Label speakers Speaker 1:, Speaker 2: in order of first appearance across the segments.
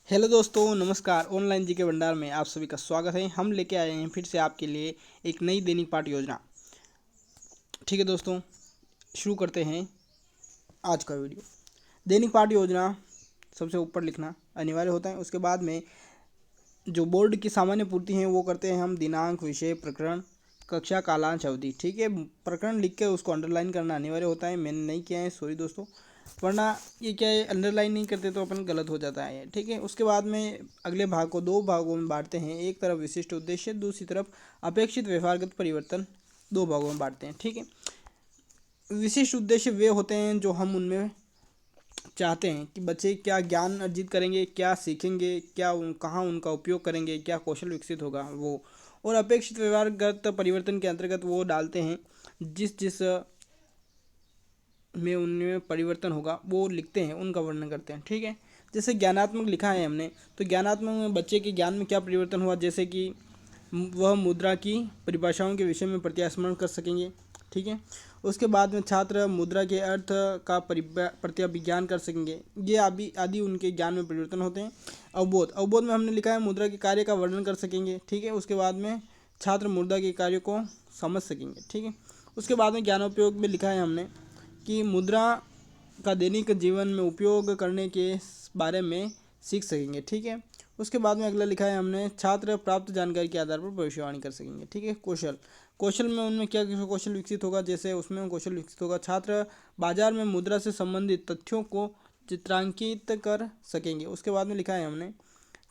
Speaker 1: Hello दोस्तों, नमस्कार। Online GK भंडार में आप सभी का स्वागत है। हम लेके आए हैं फिर से आपके लिए एक नई दैनिक पाठ योजना। ठीक है दोस्तों, शुरू करते हैं आज का वीडियो। दैनिक पाठ योजना सबसे ऊपर लिखना अनिवार्य होता है। उसके बाद में जो बोर्ड की सामान्य पूर्ति हैं वो करते हैं हम दिनांक, विषय, प्रकरण, कक्षा, कालांश, अवधि। ठीक है, प्रकरण लिख के उसको अंडरलाइन करना अनिवार्य होता है। मैंने नहीं किया है, सॉरी दोस्तों, वरना ये क्या है, अंडरलाइन नहीं करते तो अपन गलत हो जाता है। ठीक है, उसके बाद में अगले भाग को दो भागों में बांटते हैं। एक तरफ विशिष्ट उद्देश्य, दूसरी तरफ अपेक्षित व्यवहारगत परिवर्तन, दो भागों में बांटते हैं। ठीक है, विशिष्ट उद्देश्य वे होते हैं जो हम उनमें चाहते हैं कि बच्चे क्या ज्ञान अर्जित करेंगे, क्या सीखेंगे, कहाँ उनका उपयोग करेंगे, क्या कौशल विकसित होगा वो। और अपेक्षित व्यवहारगत परिवर्तन के अंतर्गत वो डालते हैं जिस जिस में उनमें परिवर्तन होगा वो लिखते हैं, उनका वर्णन करते हैं। ठीक है, जैसे ज्ञानात्मक लिखा है हमने, तो ज्ञानात्मक में बच्चे के ज्ञान में क्या परिवर्तन हुआ, जैसे कि वह मुद्रा की परिभाषाओं के विषय में प्रत्यास्मरण कर सकेंगे। ठीक है, उसके बाद में छात्र मुद्रा के अर्थ का प्रत्याभिज्ञान कर सकेंगे। ये आदि उनके ज्ञान में परिवर्तन होते हैं। अवबोध में हमने लिखा है मुद्रा के कार्य का वर्णन कर सकेंगे। ठीक है, उसके बाद में छात्र मुद्रा के कार्य को समझ सकेंगे। ठीक है, उसके बाद में ज्ञानोपयोग में लिखा है हमने कि मुद्रा का दैनिक जीवन में उपयोग करने के बारे में सीख सकेंगे। ठीक है, उसके बाद में अगला लिखा है हमने छात्र प्राप्त जानकारी के आधार पर भविष्यवाणी कर सकेंगे। ठीक है, कौशल में उनमें क्या कौशल विकसित होगा, जैसे उसमें कौशल विकसित होगा छात्र बाजार में मुद्रा से संबंधित तथ्यों को चित्रांकित कर सकेंगे। उसके बाद में लिखा है हमने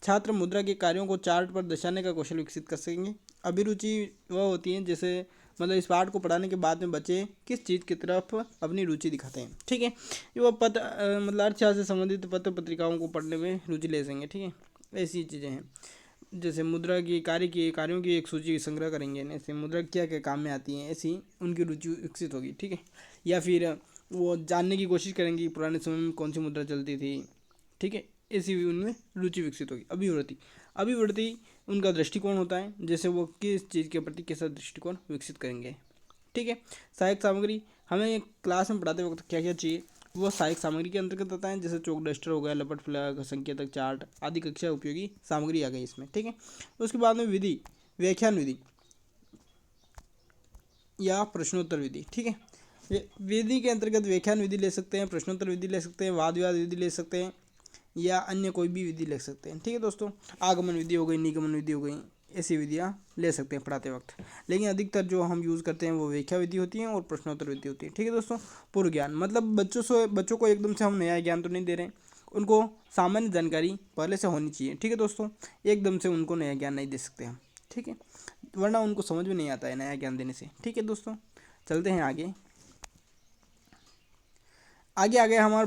Speaker 1: छात्र मुद्रा के कार्यों को चार्ट पर दर्शाने का कौशल विकसित कर सकेंगे। अभिरुचि वह होती है जैसे मतलब इस पाठ को पढ़ाने के बाद में बच्चे किस चीज़ की तरफ अपनी रुचि दिखाते हैं। ठीक है, वो मतलब अर्थशास्त्र से संबंधित पत्र पत्रिकाओं को पढ़ने में रुचि ले सकेंगे। ठीक है, ऐसी चीज़ें हैं। जैसे मुद्रा की कार्यों की एक सूची संग्रह करेंगे, ऐसे मुद्रा क्या क्या काम में आती हैं, ऐसी उनकी रुचि विकसित होगी। ठीक है, या फिर वो जानने की कोशिश करेंगे कि पुराने समय में कौन सी मुद्रा चलती थी। ठीक है, ऐसी भी उनमें रुचि विकसित होगी। अभिवृत्ति उनका दृष्टिकोण होता है, जैसे वो किस चीज़ के प्रति कैसा दृष्टिकोण विकसित करेंगे। ठीक है, सहायक सामग्री हमें क्लास में पढ़ाते वक्त क्या क्या चाहिए वो सहायक सामग्री के अंतर्गत आता है, जैसे चौक डस्टर हो गया, लपट फ्लैग, संकेतक, चार्ट आदि कक्षा उपयोगी सामग्री आ गई इसमें। ठीक है, उसके बाद में विधि, व्याख्यान विधि या प्रश्नोत्तर विधि। ठीक है, विधि के अंतर्गत व्याख्यान विधि ले सकते हैं, प्रश्नोत्तर विधि ले सकते हैं, वाद विवाद विधि ले सकते हैं, या अन्य कोई भी विधि ले सकते हैं। ठीक है दोस्तों, आगमन विधि हो गई, निगमन विधि हो गई, ऐसी विधियाँ ले सकते हैं पढ़ाते वक्त। लेकिन अधिकतर जो हम यूज़ करते हैं वो व्याख्या विधि होती है और प्रश्नोत्तर विधि होती है। ठीक है दोस्तों, पूर्व ज्ञान मतलब बच्चों को एकदम से हम नया ज्ञान तो नहीं दे रहे हैं, उनको सामान्य जानकारी पहले से होनी चाहिए। ठीक है दोस्तों, एकदम से उनको नया ज्ञान नहीं दे सकते हम। ठीक है, वरना उनको समझ में नहीं आता है नया ज्ञान देने से। ठीक है दोस्तों, चलते हैं आगे। आगे आ गया हमारा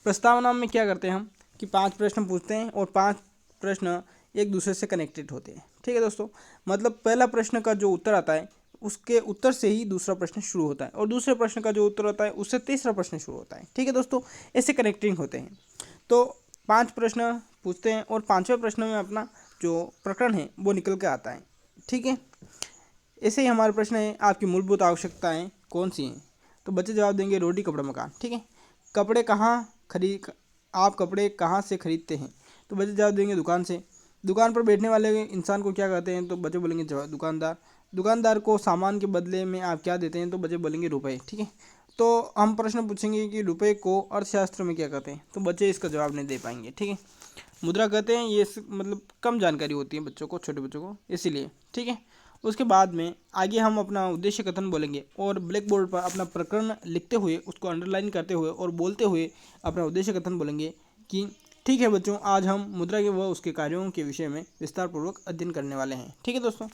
Speaker 1: प्रस्तावना में क्या करते हैं हम कि 5 प्रश्न पूछते हैं और 5 प्रश्न एक दूसरे से कनेक्टेड होते हैं। ठीक है दोस्तों, मतलब पहला प्रश्न का जो उत्तर आता है उसके उत्तर से ही दूसरा प्रश्न शुरू होता है, और दूसरे प्रश्न का जो उत्तर होता है उससे तीसरा प्रश्न शुरू होता है। ठीक है दोस्तों, ऐसे कनेक्टिंग होते हैं। तो 5 प्रश्न पूछते हैं और 5वें प्रश्न में अपना जो प्रकरण है वो निकल के आता है। ठीक है, ऐसे ही हमारे प्रश्न है आपकी मूलभूत आवश्यकताएं कौन सी हैं, तो बच्चे जवाब देंगे रोटी कपड़ा मकान। ठीक है, कपड़े कहाँ खरीद आप कपड़े कहाँ से खरीदते हैं, तो बच्चे जवाब देंगे दुकान से। दुकान पर बैठने वाले इंसान को क्या कहते हैं, तो बच्चे बोलेंगे दुकानदार। दुकानदार को सामान के बदले में आप क्या देते हैं, तो बच्चे बोलेंगे रुपए। ठीक है, तो हम प्रश्न पूछेंगे कि रुपए को अर्थशास्त्र में क्या कहते हैं, तो बच्चे इसका जवाब नहीं दे पाएंगे। ठीक है, मुद्रा कहते हैं, ये मतलब कम जानकारी होती है बच्चों को, छोटे बच्चों को, इसीलिए। ठीक है, उसके बाद में आगे हम अपना उद्देश्य कथन बोलेंगे और ब्लैक बोर्ड पर अपना प्रकरण लिखते हुए उसको अंडरलाइन करते हुए और बोलते हुए अपना उद्देश्य कथन बोलेंगे कि ठीक है बच्चों, आज हम मुद्रा के व उसके कार्यों के विषय में विस्तारपूर्वक अध्ययन करने वाले हैं। ठीक है दोस्तों,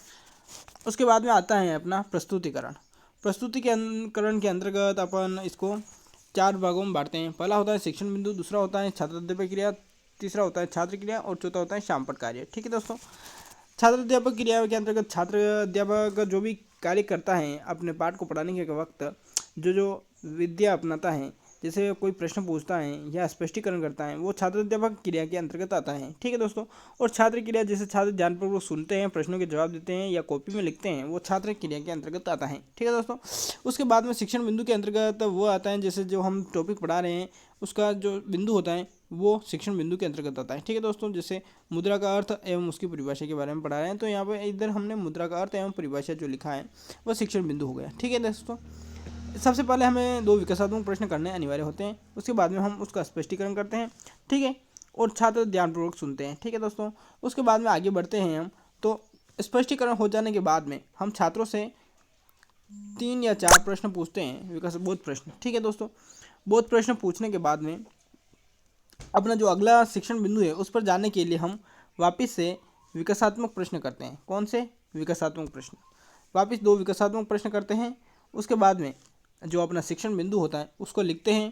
Speaker 1: उसके बाद में आता है अपना प्रस्तुतिकरण के अंतर्गत अपन इसको 4 भागों में बांटते हैं। पहला होता है शिक्षण बिंदु, दूसरा होता है छात्र अध्यापक क्रिया, तीसरा होता है छात्र क्रिया और चौथा होता है शामपट कार्य। ठीक है दोस्तों, छात्र अध्यापक क्रिया के अंतर्गत छात्र अध्यापक जो भी कार्य करता है अपने पाठ को पढ़ाने के वक्त, जो विद्या अपनाता है, जैसे कोई प्रश्न पूछता है या स्पष्टीकरण करता है, वो छात्र अध्यापक क्रिया के अंतर्गत आता है। ठीक है दोस्तों, और छात्र क्रिया जैसे छात्र ध्यानपूर्वक सुनते हैं, प्रश्नों के जवाब देते हैं या कॉपी में लिखते हैं, वो छात्र क्रिया के अंतर्गत आता है। ठीक है दोस्तों, उसके बाद में शिक्षण बिंदु के अंतर्गत वो आता है, जैसे जो हम टॉपिक पढ़ा रहे हैं उसका जो बिंदु होता है वो शिक्षण बिंदु के अंतर्गत आता है। ठीक है दोस्तों, जैसे मुद्रा का अर्थ एवं उसकी परिभाषा के बारे में पढ़ा रहे हैं, तो यहाँ पर इधर हमने मुद्रा का अर्थ एवं परिभाषा जो लिखा है वह शिक्षण बिंदु हो गया। ठीक है दोस्तों, सबसे पहले हमें 2 विकासात्मक प्रश्न करने अनिवार्य होते हैं, उसके बाद में हम उसका स्पष्टीकरण करते हैं। ठीक है, और छात्र ध्यानपूर्वक सुनते हैं। ठीक है दोस्तों, उसके बाद में आगे बढ़ते हैं हम। तो स्पष्टीकरण हो जाने के बाद में हम छात्रों से 3 या 4 प्रश्न पूछते हैं, विकास बोध प्रश्न। ठीक है दोस्तों, बोध प्रश्न पूछने के बाद में अपना जो अगला शिक्षण बिंदु है उस पर जाने के लिए हम वापस से विकासात्मक प्रश्न करते हैं। कौन से? विकासात्मक प्रश्न। वापस 2 विकासात्मक प्रश्न करते हैं, उसके बाद में जो अपना शिक्षण बिंदु होता है उसको लिखते हैं।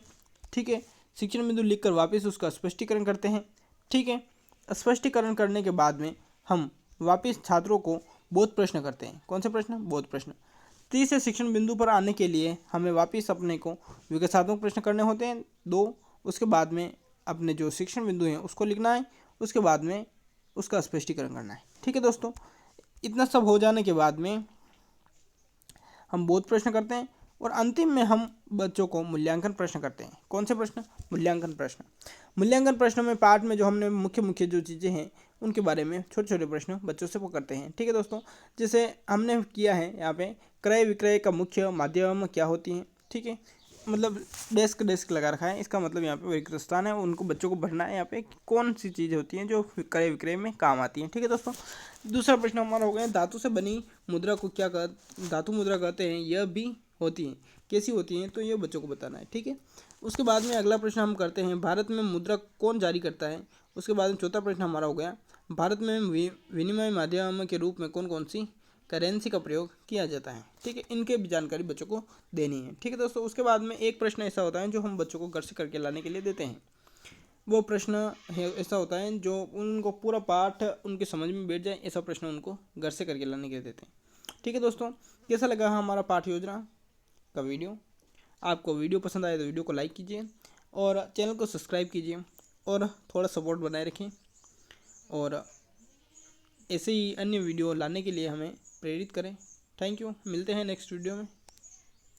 Speaker 1: ठीक है, शिक्षण बिंदु लिखकर वापस उसका स्पष्टीकरण करते हैं। ठीक है, स्पष्टीकरण करने के बाद में हम वापस छात्रों को बोध प्रश्न करते हैं। कौन से प्रश्न? बोध प्रश्न। तीसरे शिक्षण बिंदु पर आने के लिए हमें वापस अपने को विकासात्मक प्रश्न करने होते हैं 2, उसके बाद में अपने जो शिक्षण बिंदु हैं उसको लिखना है, उसके बाद में उसका स्पष्टीकरण करना है। ठीक है दोस्तों, इतना सब हो जाने के बाद में हम बोध प्रश्न करते हैं और अंतिम में हम बच्चों को मूल्यांकन प्रश्न करते हैं। कौन से प्रश्न? मूल्यांकन प्रश्न। मूल्यांकन प्रश्नों में पाठ में जो हमने मुख्य जो चीज़ें हैं उनके बारे में छोटे छोटे प्रश्न बच्चों से वो करते हैं। ठीक है दोस्तों, जैसे हमने किया है यहाँ पे क्रय विक्रय का मुख्य माध्यम क्या होती हैं। ठीक है, मतलब डेस्क लगा रखा है, इसका मतलब यहाँ पे विक्रय स्थान है, उनको बच्चों को भरना है यहाँ पे कौन सी चीज़ें होती हैं जो क्रय विक्रय में काम आती हैं। ठीक है दोस्तों, दूसरा प्रश्न हमारा हो गया धातु से बनी मुद्रा को क्या धातु मुद्रा कहते हैं, यह भी होती हैं, कैसी होती हैं, तो ये बच्चों को बताना है। ठीक है, उसके बाद में अगला प्रश्न हम करते हैं भारत में मुद्रा कौन जारी करता है। उसके बाद में चौथा प्रश्न हमारा हो गया भारत में विनिमय माध्यम के रूप में कौन कौन सी करेंसी का प्रयोग किया जाता है। ठीक है, इनके भी जानकारी बच्चों को देनी है। ठीक है दोस्तों, उसके बाद में एक प्रश्न ऐसा होता है जो हम बच्चों को घर से करके लाने के लिए देते हैं। वो प्रश्न है ऐसा होता है जो उनको पूरा पाठ उनके समझ में बैठ जाए, ऐसा प्रश्न उनको घर से करके लाने के लिए देते हैं। ठीक है दोस्तों, कैसा लगा हमारा पाठ योजना का वीडियो? आपको वीडियो पसंद आए तो वीडियो को लाइक कीजिए और चैनल को सब्सक्राइब कीजिए और थोड़ा सपोर्ट बनाए रखें, और ऐसे ही अन्य वीडियो लाने के लिए हमें प्रेरित करें। थैंक यू, मिलते हैं नेक्स्ट वीडियो में।